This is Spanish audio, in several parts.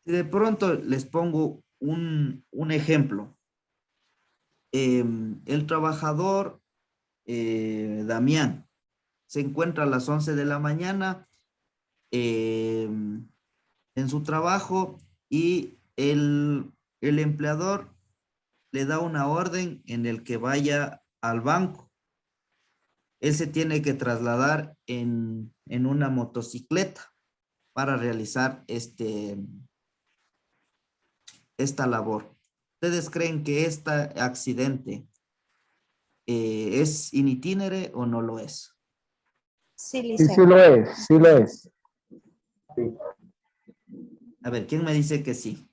Y de pronto les pongo un ejemplo. El trabajador Damián se encuentra a las 11 de la mañana en su trabajo y el empleador le da una orden en el que vaya al banco. Él se tiene que trasladar en una motocicleta para realizar esta labor. ¿Ustedes creen que este accidente es in itinere o no lo es? Sí, Sí, sí licenciado. lo es, sí lo es. Sí. A ver, ¿quién me dice que sí?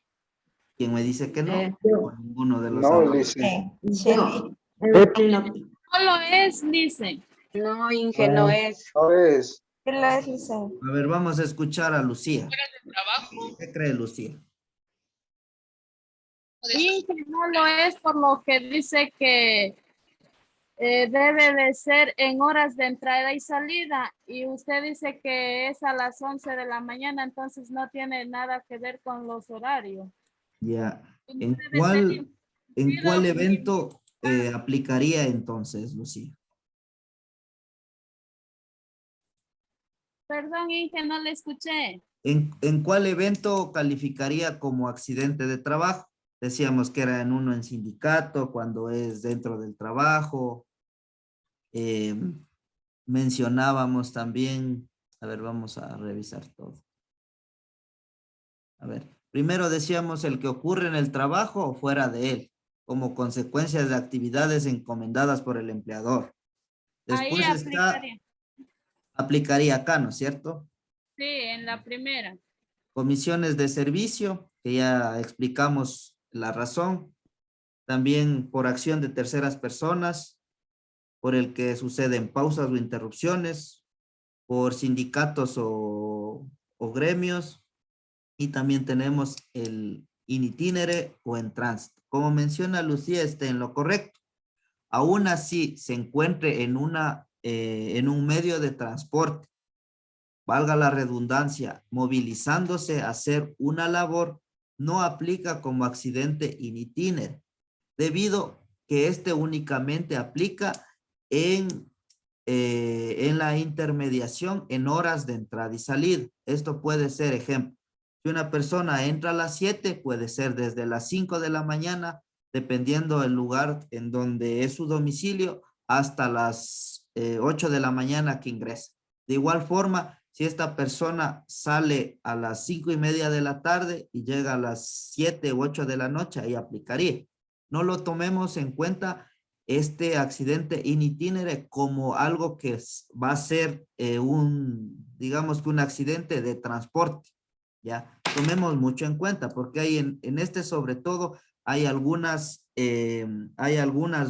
¿Quién me dice que no? O ninguno de los No, autos. dice. Shelly. No lo es, dice. No, Inge, no es. No es. ¿Qué lo es, licenciado? A ver, vamos a escuchar a Lucía. Trabajo. ¿Qué cree Lucía? Y que no lo es por lo que dice que debe de ser en horas de entrada y salida. Y usted dice que es a las 11 de la mañana, entonces no tiene nada que ver con los horarios. Ya. Y no ¿En debe ser cuál incluido. evento aplicaría entonces, Lucía? Perdón, Inge, no le escuché. ¿En cuál evento calificaría como accidente de trabajo? Decíamos que era uno en sindicato, cuando es dentro del trabajo. Eh, mencionábamos también, a ver, vamos a revisar todo. A ver, primero decíamos el que ocurre en el trabajo o fuera de él, como consecuencia de actividades encomendadas por el empleador. Ahí Después aplicaría acá, ¿no es cierto? Sí, en la primera. Comisiones de servicio, que ya explicamos la razón. También por acción de terceras personas, por el que suceden pausas o interrupciones, por sindicatos o gremios, y también tenemos el in itinere o en tránsito. Como menciona Lucía, está en lo correcto. Aún así, se encuentre en un medio de transporte, valga la redundancia, movilizándose a hacer una labor, no aplica como accidente in itinere, debido que este únicamente aplica en la intermediación en horas de entrada y salida. Esto puede ser, ejemplo, si una persona entra a las 7, puede ser desde las 5 de la mañana, dependiendo del lugar en donde es su domicilio, hasta las 8 de la mañana que ingresa. De igual forma, si esta persona sale a las 5:30 de la tarde y llega a las 7 u 8 de la noche, ahí aplicaría. No lo tomemos en cuenta este accidente in itinere como algo que va a ser digamos que un accidente de transporte, ¿ya? Tomemos mucho en cuenta porque hay en este sobre todo hay algunas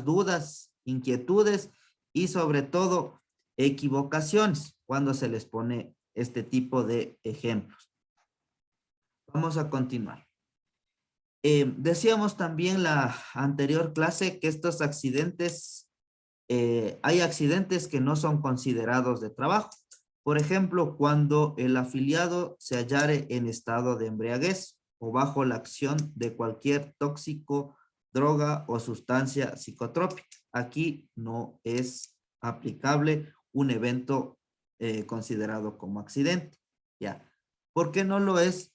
dudas, inquietudes y sobre todo equivocaciones cuando se les pone este tipo de ejemplos. Vamos a continuar. Decíamos también la anterior clase que estos accidentes, hay accidentes que no son considerados de trabajo. Por ejemplo, cuando el afiliado se hallare en estado de embriaguez o bajo la acción de cualquier tóxico, droga o sustancia psicotrópica. Aquí no es aplicable un evento considerado como accidente. ¿Ya? ¿Por qué no lo es?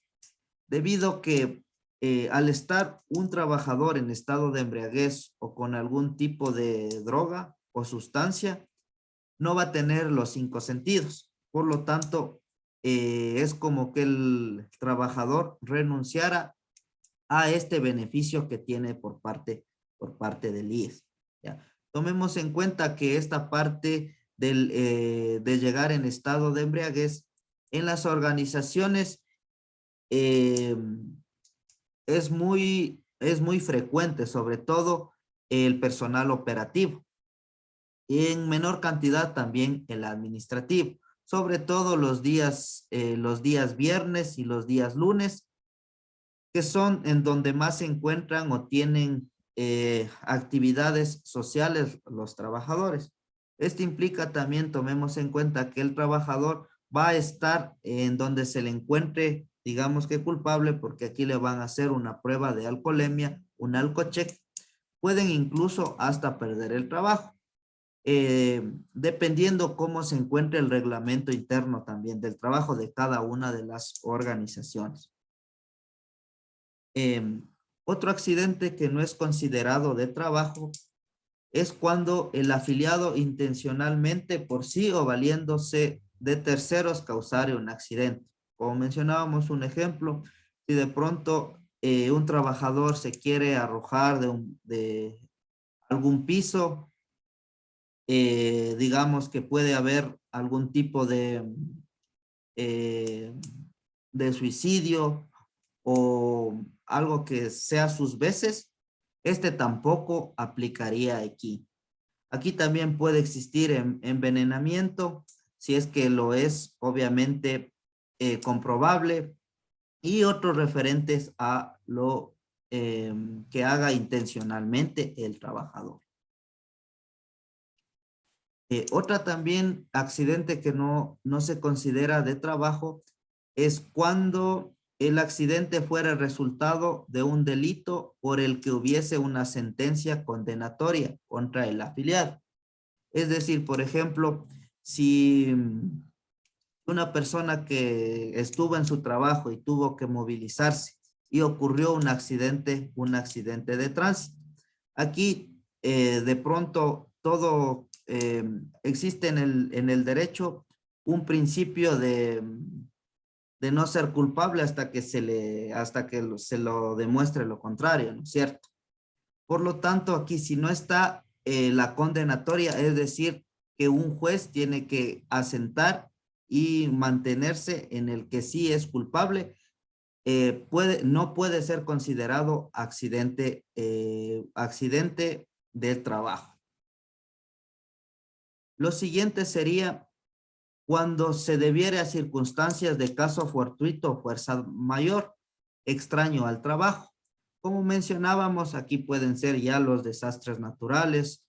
Debido que al estar un trabajador en estado de embriaguez o con algún tipo de droga o sustancia, no va a tener los 5 sentidos. Por lo tanto, es como que el trabajador renunciara a este beneficio que tiene por parte del IES. ¿Ya? Tomemos en cuenta que esta parte de llegar en estado de embriaguez en las organizaciones eh, es muy frecuente, sobre todo el personal operativo. Y en menor cantidad también el administrativo, sobre todo los días viernes y los días lunes, que son en donde más se encuentran o tienen actividades sociales los trabajadores. Esto implica también, tomemos en cuenta que el trabajador va a estar en donde se le encuentre digamos que culpable, porque aquí le van a hacer una prueba de alcoholemia, un alcocheck. Pueden incluso hasta perder el trabajo, dependiendo cómo se encuentre el reglamento interno también del trabajo de cada una de las organizaciones. Otro accidente que no es considerado de trabajo es cuando el afiliado intencionalmente por sí o valiéndose de terceros causare un accidente. Como mencionábamos un ejemplo, si de pronto un trabajador se quiere arrojar de algún piso, digamos que puede haber algún tipo de suicidio o algo que sea sus veces, este tampoco aplicaría aquí. Aquí también puede existir envenenamiento, si es que lo es, obviamente, comprobable, y otros referentes a lo que haga intencionalmente el trabajador. Otra también accidente que no se considera de trabajo es cuando el accidente fuera el resultado de un delito por el que hubiese una sentencia condenatoria contra el afiliado. Es decir, por ejemplo, si una persona que estuvo en su trabajo y tuvo que movilizarse y ocurrió un accidente de tránsito. Aquí, de pronto, todo existe en el derecho un principio de no ser culpable hasta que se lo demuestre lo contrario, ¿no es cierto? Por lo tanto, aquí si no está la condenatoria, es decir, que un juez tiene que asentar y mantenerse en el que sí es culpable, no puede ser considerado accidente del trabajo. Lo siguiente sería cuando se debiere a circunstancias de caso fortuito o fuerza mayor, extraño al trabajo. Como mencionábamos, aquí pueden ser ya los desastres naturales,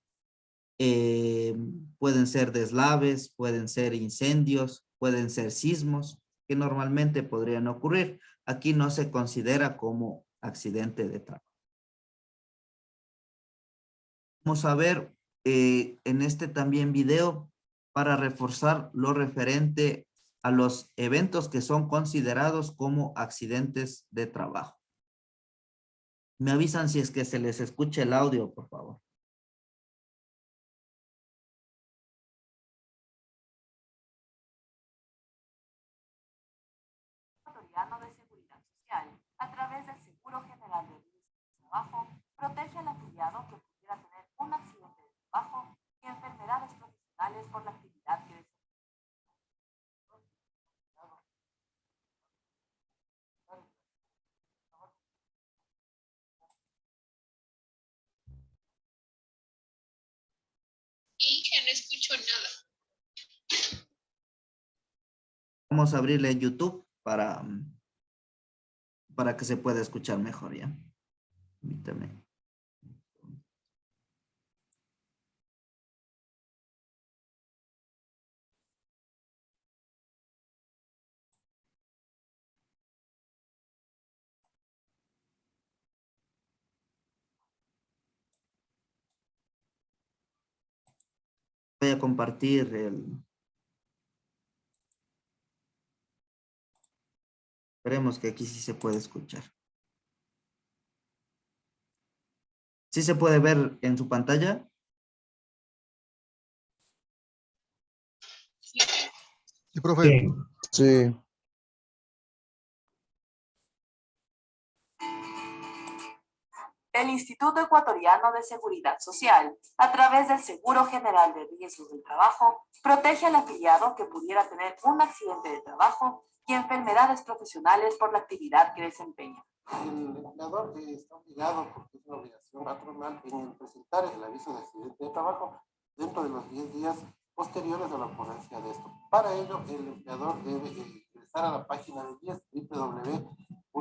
pueden ser deslaves, pueden ser incendios, pueden ser sismos, que normalmente podrían ocurrir. Aquí no se considera como accidente de trabajo. Vamos a ver en este también video para reforzar lo referente a los eventos que son considerados como accidentes de trabajo. Me avisan si es que se les escucha el audio, por favor. Ecuatoriano de Seguridad Social, a través del Seguro General de Riesgos de Trabajo, protege al afiliado que pudiera tener un accidente de trabajo y enfermedades profesionales por la actividad que desempeña. Inge, no escucho nada. Vamos a abrirle YouTube para que se pueda escuchar mejor, ¿ya? Permítame. Voy a compartir Esperemos que aquí sí se puede escuchar. ¿Sí se puede ver en su pantalla? Sí, profe. Sí. El Instituto Ecuatoriano de Seguridad Social, a través del Seguro General de Riesgos del Trabajo, protege al afiliado que pudiera tener un accidente de trabajo y enfermedades profesionales por la actividad que desempeña. El empleador está obligado, porque es una obligación patronal, en presentar el aviso de accidente de trabajo dentro de los 10 días posteriores a la ocurrencia de esto. Para ello, el empleador debe ingresar a la página del IES,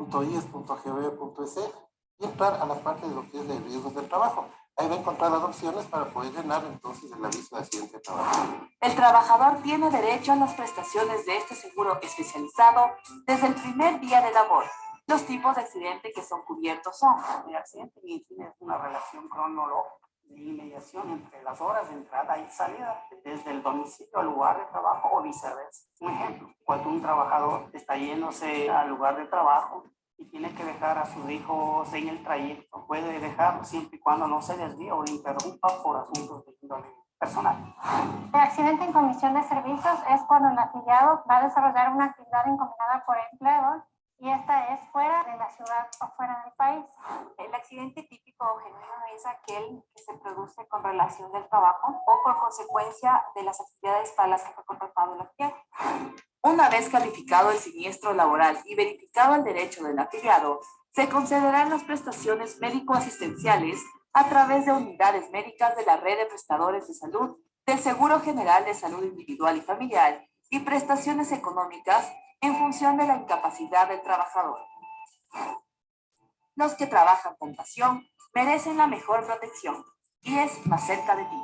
www.ies.gov.es, y entrar a la parte de lo que es de riesgos del trabajo. Ahí va a encontrar las opciones para poder llenar entonces el aviso de accidente de trabajo. El trabajador tiene derecho a las prestaciones de este seguro especializado desde el primer día de labor. Los tipos de accidente que son cubiertos son: El accidente tiene una relación cronológica de inmediación entre las horas de entrada y salida, desde el domicilio al lugar de trabajo o viceversa. Un ejemplo, cuando un trabajador está yéndose al lugar de trabajo y tiene que dejar a sus hijos en el trayecto, puede dejarlo siempre y cuando no se desvíe o interrumpa por asuntos de índole personal. El accidente en comisión de servicios es cuando el afiliado va a desarrollar una actividad encomendada por el empleador y esta es fuera de la ciudad o fuera del país. El accidente típico o genuino es aquel que se produce con relación del trabajo o por consecuencia de las actividades para las que fue contratado el afiliado. Una vez calificado el siniestro laboral y verificado el derecho del afiliado, se concederán las prestaciones médico-asistenciales a través de unidades médicas de la red de prestadores de salud del Seguro General de Salud Individual y Familiar y prestaciones económicas en función de la incapacidad del trabajador. Los que trabajan con pasión merecen la mejor protección y es más cerca de ti.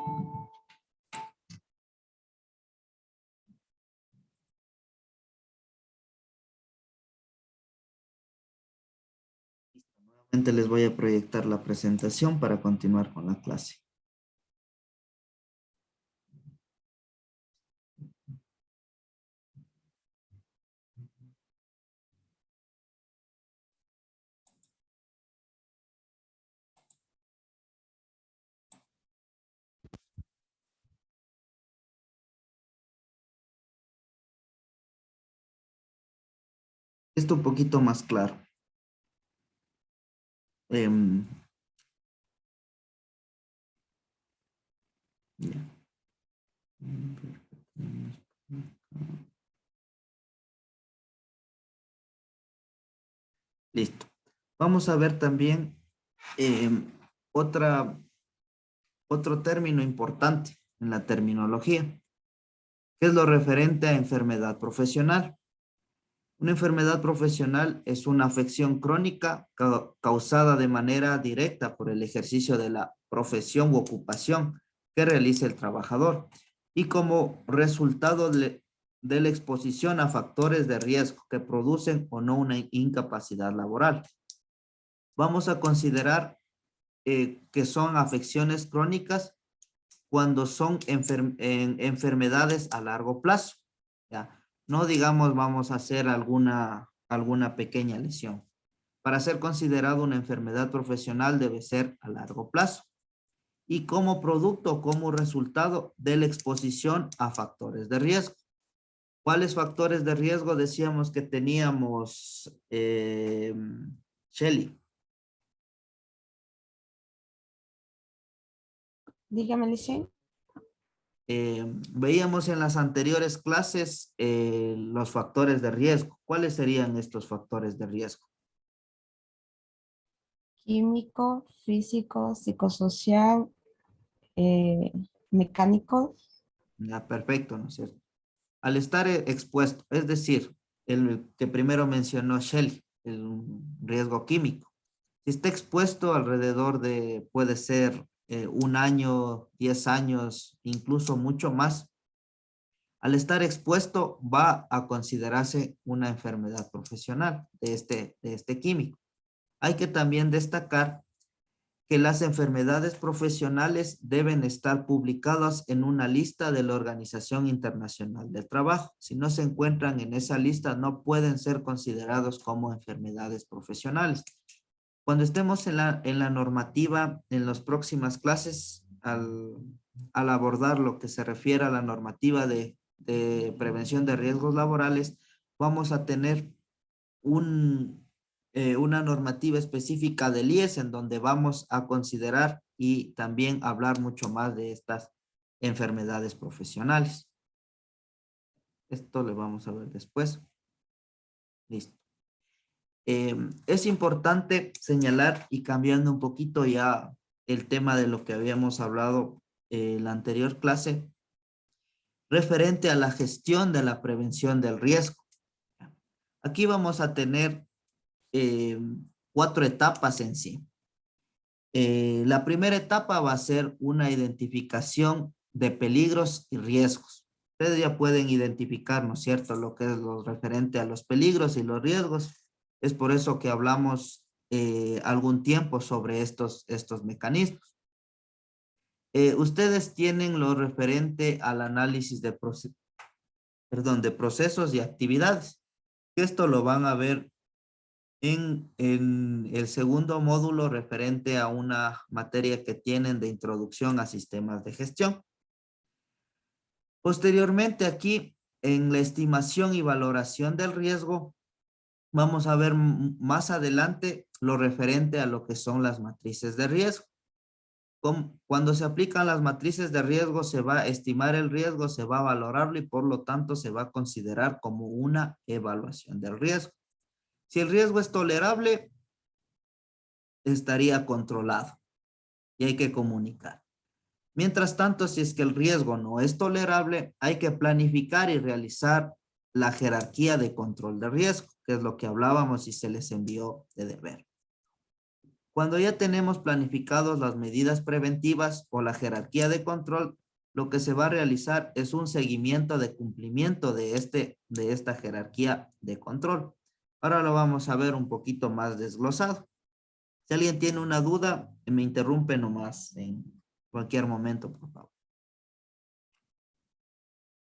Nuevamente les voy a proyectar la presentación para continuar con la clase. Esto un poquito más claro. Ya. Listo. Vamos a ver también otro término importante en la terminología, que es lo referente a enfermedad profesional. Una enfermedad profesional es una afección crónica causada de manera directa por el ejercicio de la profesión u ocupación que realiza el trabajador y como resultado de la exposición a factores de riesgo que producen o no una incapacidad laboral. Vamos a considerar que son afecciones crónicas cuando son enfermedades a largo plazo, ¿ya? No digamos vamos a hacer alguna pequeña lesión. Para ser considerado una enfermedad profesional debe ser a largo plazo y como producto, como resultado de la exposición a factores de riesgo. ¿Cuáles factores de riesgo decíamos que teníamos, Shelly? Dígame, Licen. Veíamos en las anteriores clases los factores de riesgo. ¿Cuáles serían estos factores de riesgo? Químico, físico, psicosocial, mecánico. Ya, perfecto, ¿no es cierto? Al estar expuesto, es decir, el que primero mencionó Shelley, el riesgo químico. Si está expuesto alrededor de, puede ser 1 año, 10 años, incluso mucho más, al estar expuesto va a considerarse una enfermedad profesional de este químico. Hay que también destacar que las enfermedades profesionales deben estar publicadas en una lista de la Organización Internacional del Trabajo. Si no se encuentran en esa lista, no pueden ser considerados como enfermedades profesionales. Cuando estemos en la normativa, en las próximas clases, al abordar lo que se refiere a la normativa de prevención de riesgos laborales, vamos a tener una normativa específica del IES en donde vamos a considerar y también hablar mucho más de estas enfermedades profesionales. Esto lo vamos a ver después. Listo. Es importante señalar y cambiando un poquito ya el tema de lo que habíamos hablado en la anterior clase, referente a la gestión de la prevención del riesgo. Aquí vamos a tener 4 etapas en sí. La primera etapa va a ser una identificación de peligros y riesgos. Ustedes ya pueden identificar, ¿no es cierto?, lo que es lo referente a los peligros y los riesgos. Es por eso que hablamos algún tiempo sobre estos mecanismos. Ustedes tienen lo referente al análisis de procesos y actividades. Esto lo van a ver en el segundo módulo referente a una materia que tienen de introducción a sistemas de gestión. Posteriormente aquí, en la estimación y valoración del riesgo, vamos a ver más adelante lo referente a lo que son las matrices de riesgo. Cuando se aplican las matrices de riesgo, se va a estimar el riesgo, se va a valorarlo y por lo tanto se va a considerar como una evaluación del riesgo. Si el riesgo es tolerable, estaría controlado y hay que comunicar. Mientras tanto, si es que el riesgo no es tolerable, hay que planificar y realizar la jerarquía de control de riesgo, que es lo que hablábamos y se les envió de deber. Cuando ya tenemos planificados las medidas preventivas o la jerarquía de control, lo que se va a realizar es un seguimiento de cumplimiento de esta jerarquía de control. Ahora lo vamos a ver un poquito más desglosado. Si alguien tiene una duda, me interrumpe nomás en cualquier momento, por favor.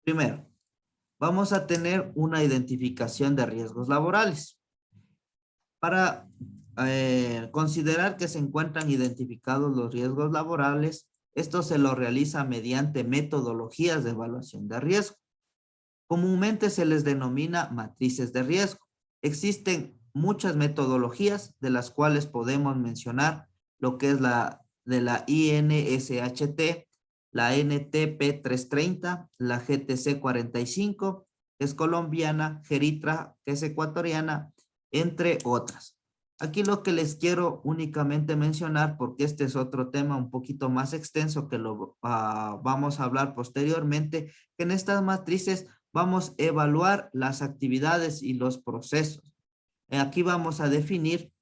Primero, vamos a tener una identificación de riesgos laborales. Para considerar que se encuentran identificados los riesgos laborales, esto se lo realiza mediante metodologías de evaluación de riesgo. Comúnmente se les denomina matrices de riesgo. Existen muchas metodologías de las cuales podemos mencionar lo que es la de la INSHT, la NTP 330, la GTC 45, que es colombiana, Geritra, que es ecuatoriana, entre otras. Aquí lo que les quiero únicamente mencionar, porque este es otro tema un poquito más extenso que lo vamos a hablar posteriormente, que en estas matrices vamos a evaluar las actividades y los procesos. Aquí vamos a definir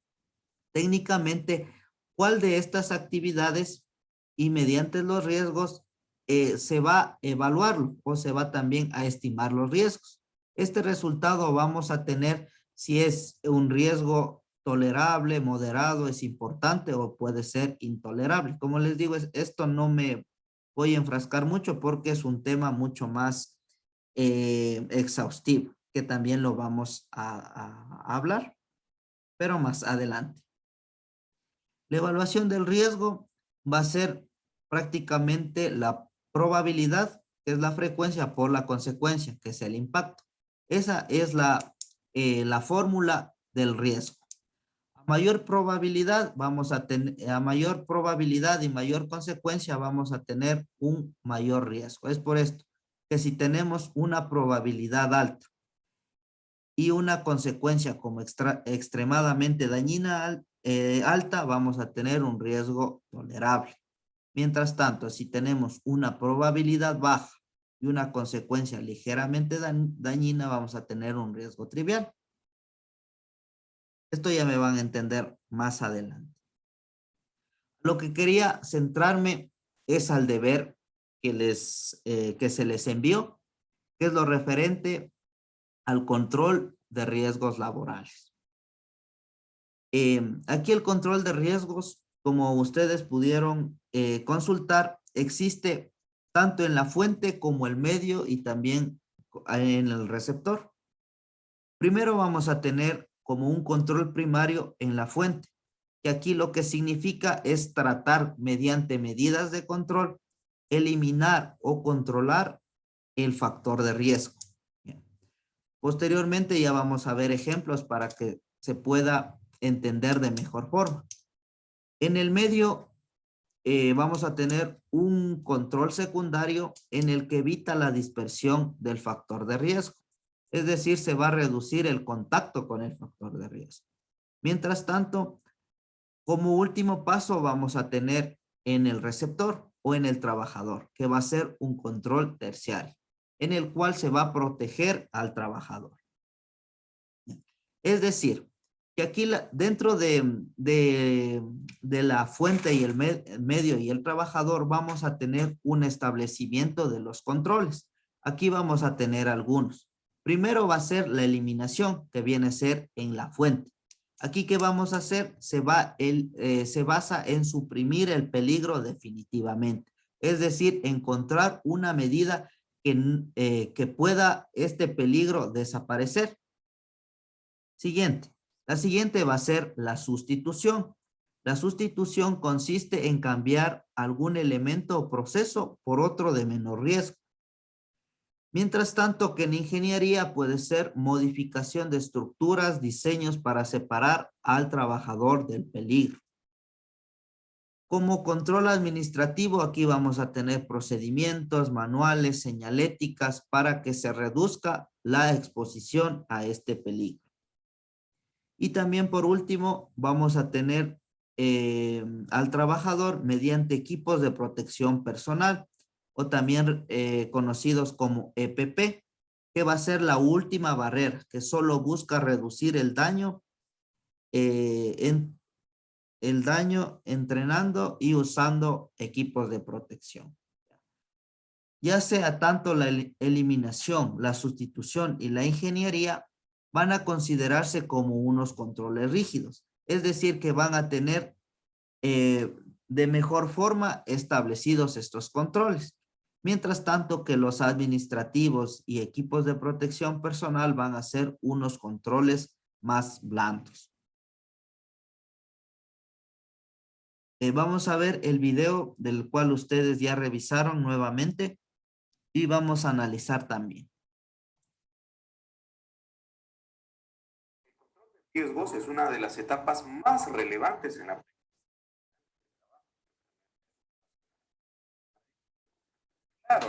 técnicamente cuál de estas actividades y mediante los riesgos se va a evaluarlo o se va también a estimar los riesgos. Este resultado vamos a tener si es un riesgo tolerable, moderado, es importante o puede ser intolerable. Como les digo, esto no me voy a enfrascar mucho porque es un tema mucho más exhaustivo, que también lo vamos a hablar, pero más adelante. La evaluación del riesgo va a ser prácticamente la probabilidad, que es la frecuencia, por la consecuencia, que es el impacto. Esa es la fórmula del riesgo. A mayor probabilidad a mayor probabilidad y mayor consecuencia vamos a tener un mayor riesgo. Es por esto que si tenemos una probabilidad alta y una consecuencia como extremadamente dañina alta, vamos a tener un riesgo tolerable. Mientras tanto, si tenemos una probabilidad baja y una consecuencia ligeramente dañina, vamos a tener un riesgo trivial. Esto ya me van a entender más adelante. Lo que quería centrarme es al deber que se les envió, que es lo referente al control de riesgos laborales. Aquí el control de riesgos, como ustedes pudieron consultar, existe tanto en la fuente como el medio y también en el receptor. Primero vamos a tener como un control primario en la fuente, que aquí lo que significa es tratar mediante medidas de control, eliminar o controlar el factor de riesgo. Bien. Posteriormente ya vamos a ver ejemplos para que se pueda entender de mejor forma. En el medio vamos a tener un control secundario en el que evita la dispersión del factor de riesgo. Es decir, se va a reducir el contacto con el factor de riesgo. Mientras tanto, como último paso vamos a tener en el receptor o en el trabajador, que va a ser un control terciario, en el cual se va a proteger al trabajador. Es decir, que aquí dentro de la fuente y el medio y el trabajador vamos a tener un establecimiento de los controles. Aquí vamos a tener algunos. Primero va a ser la eliminación, que viene a ser en la fuente. Aquí, ¿qué vamos a hacer? Se basa en suprimir el peligro definitivamente. Es decir, encontrar una medida que pueda este peligro desaparecer. Siguiente. La siguiente va a ser la sustitución. La sustitución consiste en cambiar algún elemento o proceso por otro de menor riesgo. Mientras tanto, que en ingeniería puede ser modificación de estructuras, diseños para separar al trabajador del peligro. Como control administrativo, aquí vamos a tener procedimientos, manuales, señaléticas para que se reduzca la exposición a este peligro. Y también, por último, vamos a tener al trabajador mediante equipos de protección personal, o también conocidos como EPP, que va a ser la última barrera, que solo busca reducir el daño, entrenando y usando equipos de protección. Ya sea tanto la eliminación, la sustitución y la ingeniería, van a considerarse como unos controles rígidos, es decir, que van a tener de mejor forma establecidos estos controles. Mientras tanto que los administrativos y equipos de protección personal van a ser unos controles más blandos. Vamos a ver el video del cual ustedes ya revisaron nuevamente y vamos a analizar también. Riesgos es una de las etapas más relevantes en la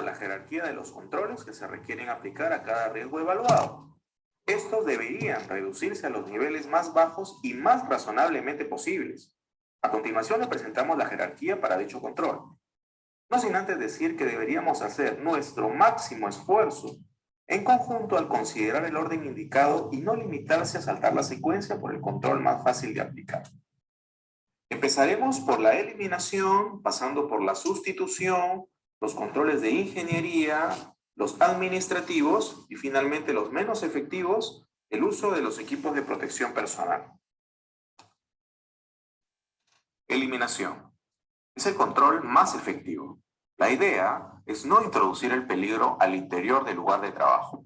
la jerarquía de los controles que se requieren aplicar a cada riesgo evaluado. Estos deberían reducirse a los niveles más bajos y más razonablemente posibles. A continuación le presentamos la jerarquía para dicho control. No sin antes decir que deberíamos hacer nuestro máximo esfuerzo en conjunto al considerar el orden indicado y no limitarse a saltar la secuencia por el control más fácil de aplicar. Empezaremos por la eliminación, pasando por la sustitución, los controles de ingeniería, los administrativos y finalmente los menos efectivos, el uso de los equipos de protección personal. Eliminación. Es el control más efectivo. La idea es no introducir el peligro al interior del lugar de trabajo.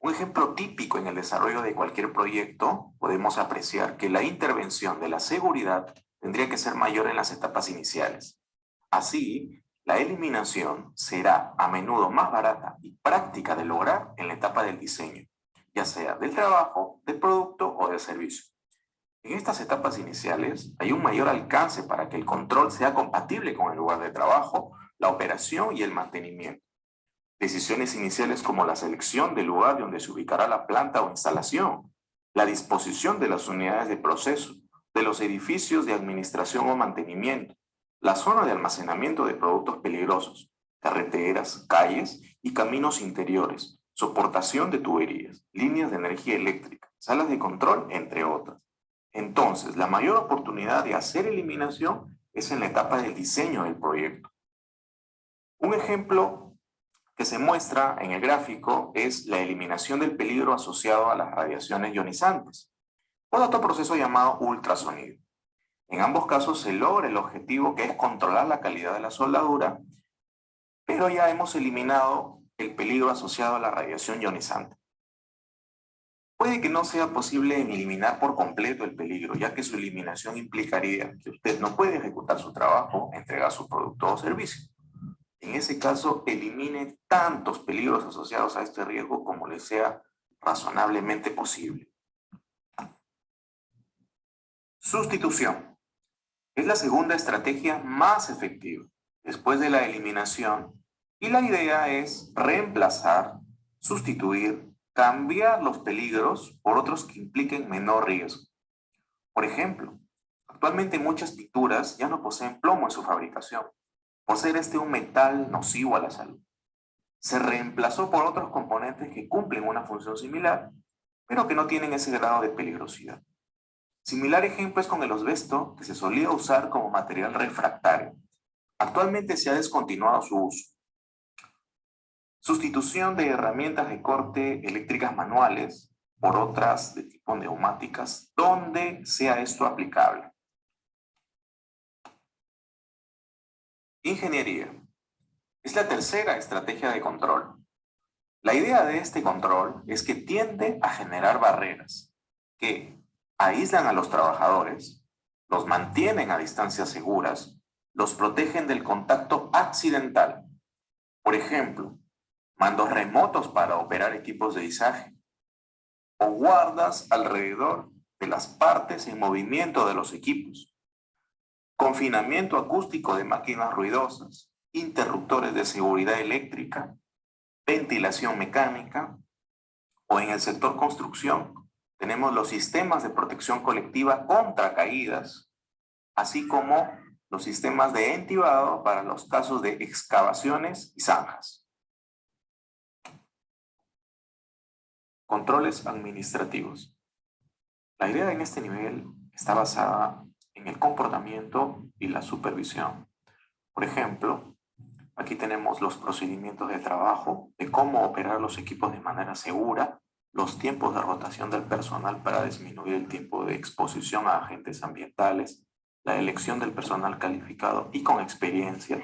Un ejemplo típico en el desarrollo de cualquier proyecto, podemos apreciar que la intervención de la seguridad tendría que ser mayor en las etapas iniciales. Así, la eliminación será a menudo más barata y práctica de lograr en la etapa del diseño, ya sea del trabajo, del producto o del servicio. En estas etapas iniciales hay un mayor alcance para que el control sea compatible con el lugar de trabajo, la operación y el mantenimiento. Decisiones iniciales como la selección del lugar donde se ubicará la planta o instalación, la disposición de las unidades de proceso, de los edificios de administración o mantenimiento, la zona de almacenamiento de productos peligrosos, carreteras, calles y caminos interiores, soportación de tuberías, líneas de energía eléctrica, salas de control, entre otras. Entonces, la mayor oportunidad de hacer eliminación es en la etapa del diseño del proyecto. Un ejemplo que se muestra en el gráfico es la eliminación del peligro asociado a las radiaciones ionizantes, por otro proceso llamado ultrasonido. En ambos casos se logra el objetivo que es controlar la calidad de la soldadura, pero ya hemos eliminado el peligro asociado a la radiación ionizante. Puede que no sea posible eliminar por completo el peligro, ya que su eliminación implicaría que usted no puede ejecutar su trabajo, entregar su producto o servicio. En ese caso, elimine tantos peligros asociados a este riesgo como le sea razonablemente posible. Sustitución. Es la segunda estrategia más efectiva, después de la eliminación, y la idea es reemplazar, sustituir, cambiar los peligros por otros que impliquen menor riesgo. Por ejemplo, actualmente muchas pinturas ya no poseen plomo en su fabricación, por ser este un metal nocivo a la salud. Se reemplazó por otros componentes que cumplen una función similar, pero que no tienen ese grado de peligrosidad. Similar ejemplo es con el asbesto, que se solía usar como material refractario. Actualmente se ha descontinuado su uso. Sustitución de herramientas de corte eléctricas manuales por otras de tipo neumáticas, donde sea esto aplicable. Ingeniería. Es la tercera estrategia de control. La idea de este control es que tiende a generar barreras que aíslan a los trabajadores, los mantienen a distancias seguras, los protegen del contacto accidental. Por ejemplo, mandos remotos para operar equipos de izaje o guardas alrededor de las partes en movimiento de los equipos, confinamiento acústico de máquinas ruidosas, interruptores de seguridad eléctrica, ventilación mecánica, o en el sector construcción tenemos los sistemas de protección colectiva contra caídas, así como los sistemas de entibado para los casos de excavaciones y zanjas. Controles administrativos. La idea en este nivel está basada en el comportamiento y la supervisión. Por ejemplo, aquí tenemos los procedimientos de trabajo, de cómo operar los equipos de manera segura, los tiempos de rotación del personal para disminuir el tiempo de exposición a agentes ambientales, la elección del personal calificado y con experiencia,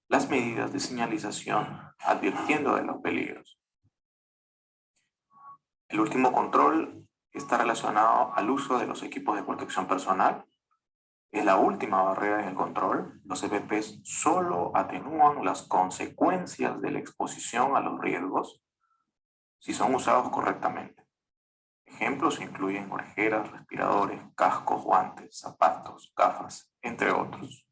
las medidas de señalización advirtiendo de los peligros. El último control está relacionado al uso de los equipos de protección personal. Es la última barrera en el control. Los EPPs solo atenúan las consecuencias de la exposición a los riesgos si son usados correctamente. Ejemplos incluyen orejeras, respiradores, cascos, guantes, zapatos, gafas, entre otros.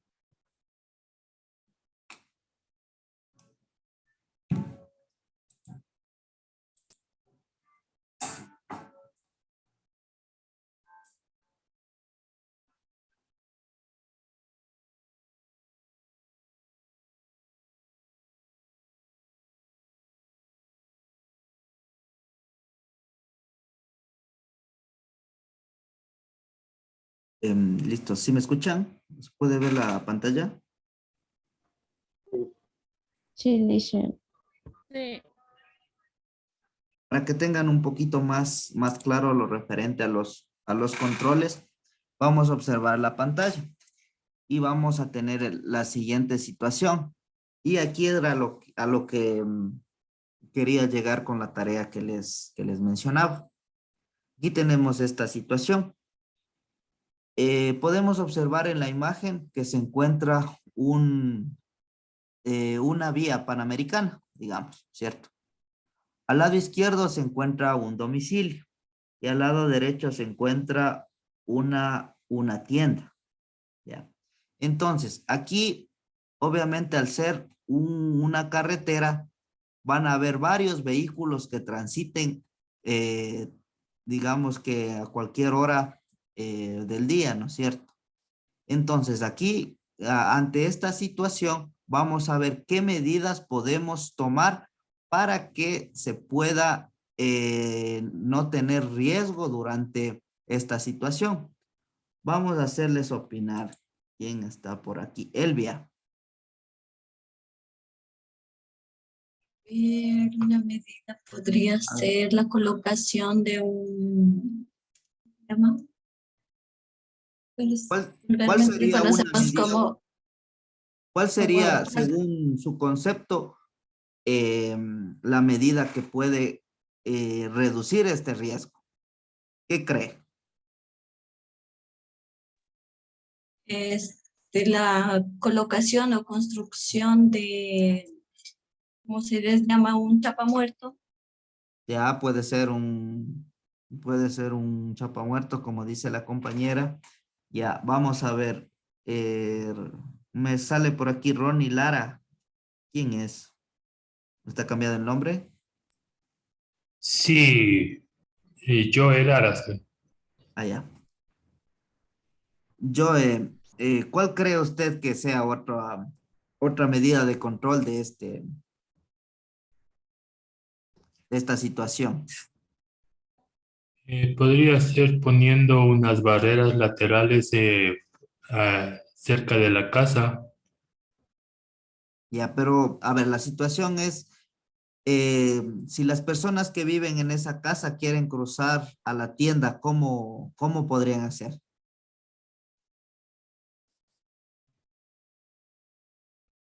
Listo, ¿sí me escuchan? ¿Se puede ver la pantalla? Sí, listen. Sí. Para que tengan un poquito más claro lo referente a los controles, vamos a observar la pantalla y vamos a tener la siguiente situación. Y aquí era a lo que quería llegar con la tarea que les mencionaba. Aquí tenemos esta situación. Podemos observar en la imagen que se encuentra una vía panamericana, digamos, ¿cierto? Al lado izquierdo se encuentra un domicilio y al lado derecho se encuentra una tienda, ¿ya? Entonces, aquí, obviamente, al ser una carretera, van a haber varios vehículos que transiten, digamos que a cualquier hora del día, ¿no es cierto? Entonces, aquí, ante esta situación, vamos a ver qué medidas podemos tomar para que se pueda no tener riesgo durante esta situación. Vamos a hacerles opinar. ¿Quién está por aquí? Elvia. Una medida podría ser la colocación de un... ¿Cuál sería una medida? Como, ¿Cuál sería, según su concepto, la medida que puede reducir este riesgo? ¿Qué cree? La colocación o construcción de, ¿cómo se les llama? Un chapamuerto. Ya puede ser un chapamuerto, como dice la compañera. Ya, vamos a ver. Me sale por aquí Ronnie Lara. ¿Quién es? ¿Está cambiado el nombre? Sí, Joel Arce. Ah, ya. ¿Cuál cree usted que sea otra medida de control de esta situación? Podría ser poniendo unas barreras laterales cerca de la casa. Ya, pero a ver, la situación es, si las personas que viven en esa casa quieren cruzar a la tienda, ¿cómo podrían hacer?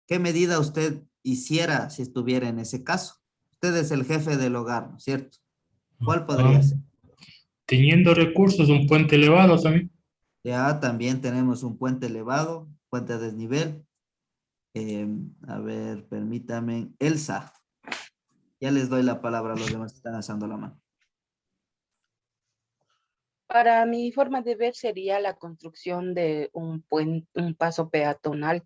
¿Qué medida usted hiciera si estuviera en ese caso? Usted es el jefe del hogar, ¿no es cierto? ¿Cuál podría ser? Teniendo recursos, un puente elevado también. Ya también tenemos un puente elevado, puente a desnivel. A ver, permítame. Elsa, ya les doy la palabra a los demás que están alzando la mano. Para mi forma de ver sería la construcción de un puente, un paso peatonal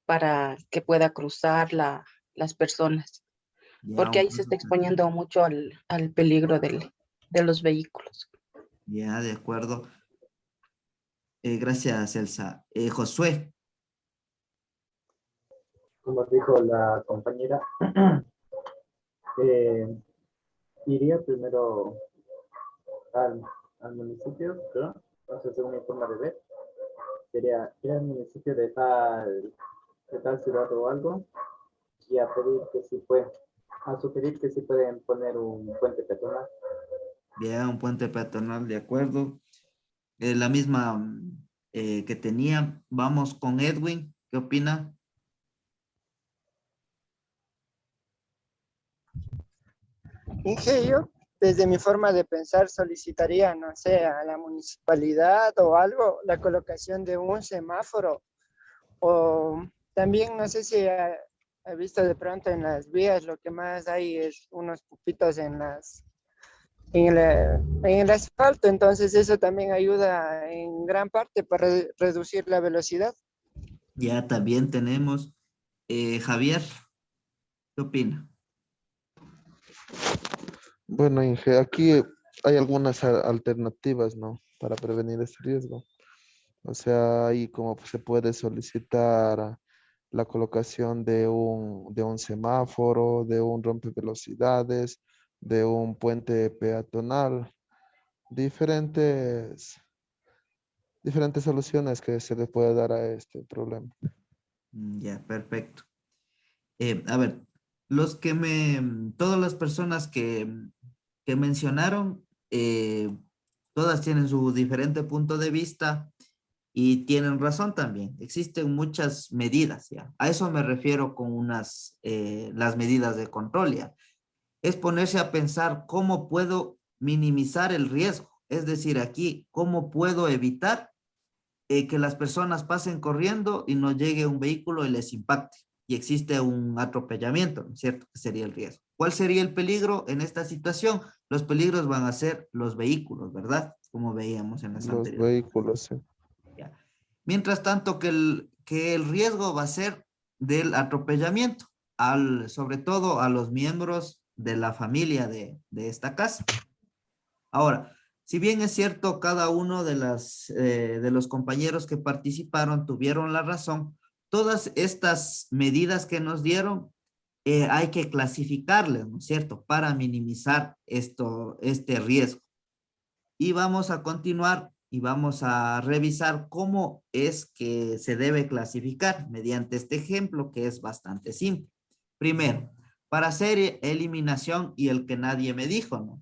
para que pueda cruzar las personas, Ya, porque un ahí se paso está peatonal. exponiendo mucho al peligro de los vehículos. Ya, de acuerdo. Gracias, Elsa. Josué. Como dijo la compañera, iría primero al municipio, ¿no? Entonces, según mi forma de ver, sería ir al municipio de tal ciudad o algo y a pedir que si puede, a sugerir que si pueden poner un puente peatonal. Ya, un puente peatonal, de acuerdo. La misma que tenía. Vamos con Edwin. ¿Qué opina? Yo, desde mi forma de pensar, solicitaría, no sé, a la municipalidad o algo, la colocación de un semáforo. O también, no sé si ha visto de pronto en las vías, lo que más hay es unos pupitos en el asfalto. Entonces eso también ayuda en gran parte para reducir la velocidad. Ya también tenemos. Javier, ¿qué opina? Bueno, Inge, aquí hay algunas alternativas, ¿no? Para prevenir este riesgo. O sea, ahí como se puede solicitar la colocación de un semáforo, de un rompevelocidades, de un puente peatonal, diferentes, diferentes soluciones que se le puede dar a este problema. Ya, perfecto. A ver, todas las personas que mencionaron, todas tienen su diferente punto de vista y tienen razón también. Existen muchas medidas, ya. A eso me refiero con las medidas de control, ya. Es ponerse a pensar cómo puedo minimizar el riesgo. Es decir, aquí, cómo puedo evitar que las personas pasen corriendo y no llegue un vehículo y les impacte y existe un atropellamiento, ¿no es cierto? Que sería el riesgo. ¿Cuál sería el peligro en esta situación? Los peligros van a ser los vehículos, ¿verdad? Como veíamos en las Los anteriores. vehículos, sí. Ya. Mientras tanto que el riesgo va a ser del atropellamiento, sobre todo a los miembros de la familia de esta casa. Ahora, si bien es cierto, cada uno de los compañeros que participaron tuvieron la razón, todas estas medidas que nos dieron hay que clasificarlas, ¿no es cierto? Para minimizar este riesgo. Y vamos a continuar y vamos a revisar cómo es que se debe clasificar mediante este ejemplo que es bastante simple. Primero, para hacer eliminación y el que nadie me dijo, ¿no?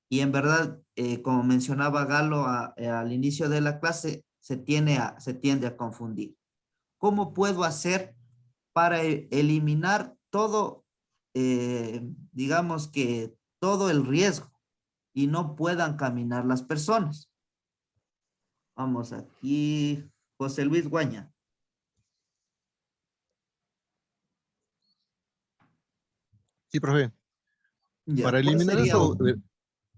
Y en verdad, como mencionaba Galo al inicio de la clase, se tiende a confundir. ¿Cómo puedo hacer para eliminar todo, digamos que todo el riesgo y no puedan caminar las personas? Vamos aquí, José Luis Guaña. Sí, profe. Ya, Para ¿cuál eliminar sería eso,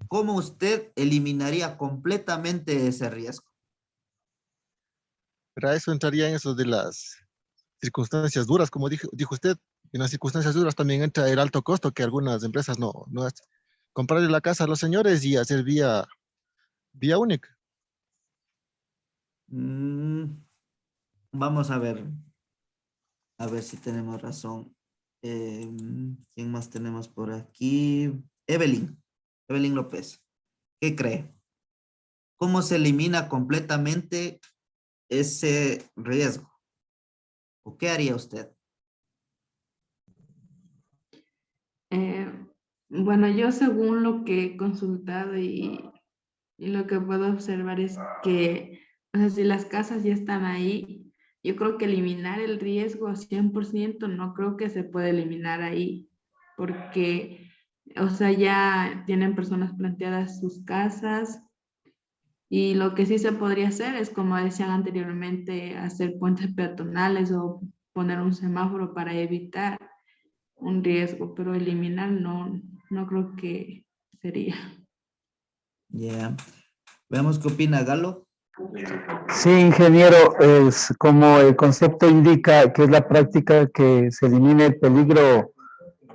cómo usted eliminaría completamente ese riesgo? para eso entraría en eso de las circunstancias duras, como dijo usted. En las circunstancias duras también entra el alto costo que algunas empresas no hacen. Comprarle la casa a los señores y hacer vía única. Vamos a ver si tenemos razón. ¿Quién más tenemos por aquí? Evelyn López. ¿Qué cree? ¿Cómo se elimina completamente ese riesgo? ¿O qué haría usted? Bueno, yo según lo que he consultado y lo que puedo observar es que, o sea, si las casas ya están ahí, yo creo que eliminar el riesgo 100% no creo que se pueda eliminar ahí, porque, o sea, ya tienen personas planteadas sus casas y lo que sí se podría hacer es, como decían anteriormente, hacer puentes peatonales o poner un semáforo para evitar un riesgo, pero eliminar no creo que sería. Ya. Veamos qué opina Galo. Sí, ingeniero, es como el concepto indica que es la práctica que se elimine el peligro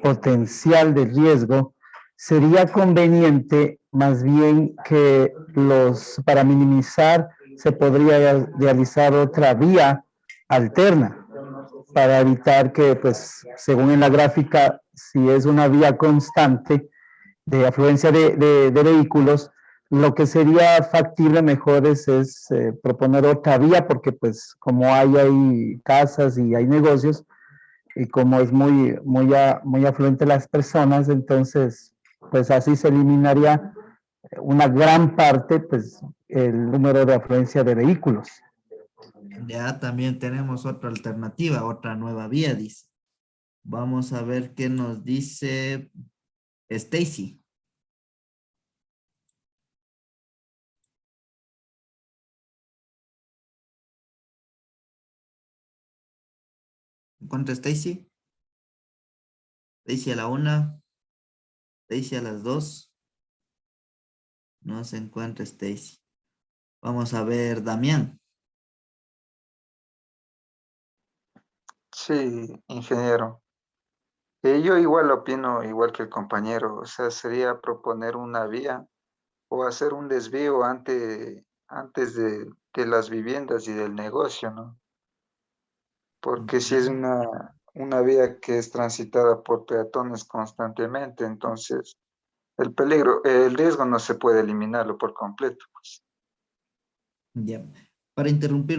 potencial de riesgo, sería conveniente más bien que para minimizar se podría realizar otra vía alterna para evitar que, pues, según en la gráfica, si es una vía constante de afluencia de vehículos, lo que sería factible mejor es proponer otra vía, porque pues como hay casas y hay negocios, y como es muy afluente las personas, entonces pues así se eliminaría una gran parte, pues el número de afluencia de vehículos. Ya también tenemos otra alternativa, otra nueva vía, dice. Vamos a ver qué nos dice Stacy. ¿Encuentra Stacy? Stacy a la 1. Stacy a las 2. No se encuentra Stacy. Vamos a ver Damián. Sí, ingeniero. Yo igual opino, igual que el compañero, o sea, sería proponer una vía o hacer un desvío antes de las viviendas y del negocio, ¿no? Porque si es una vía que es transitada por peatones constantemente, entonces el riesgo no se puede eliminarlo por completo, pues. Ya. Para interrumpir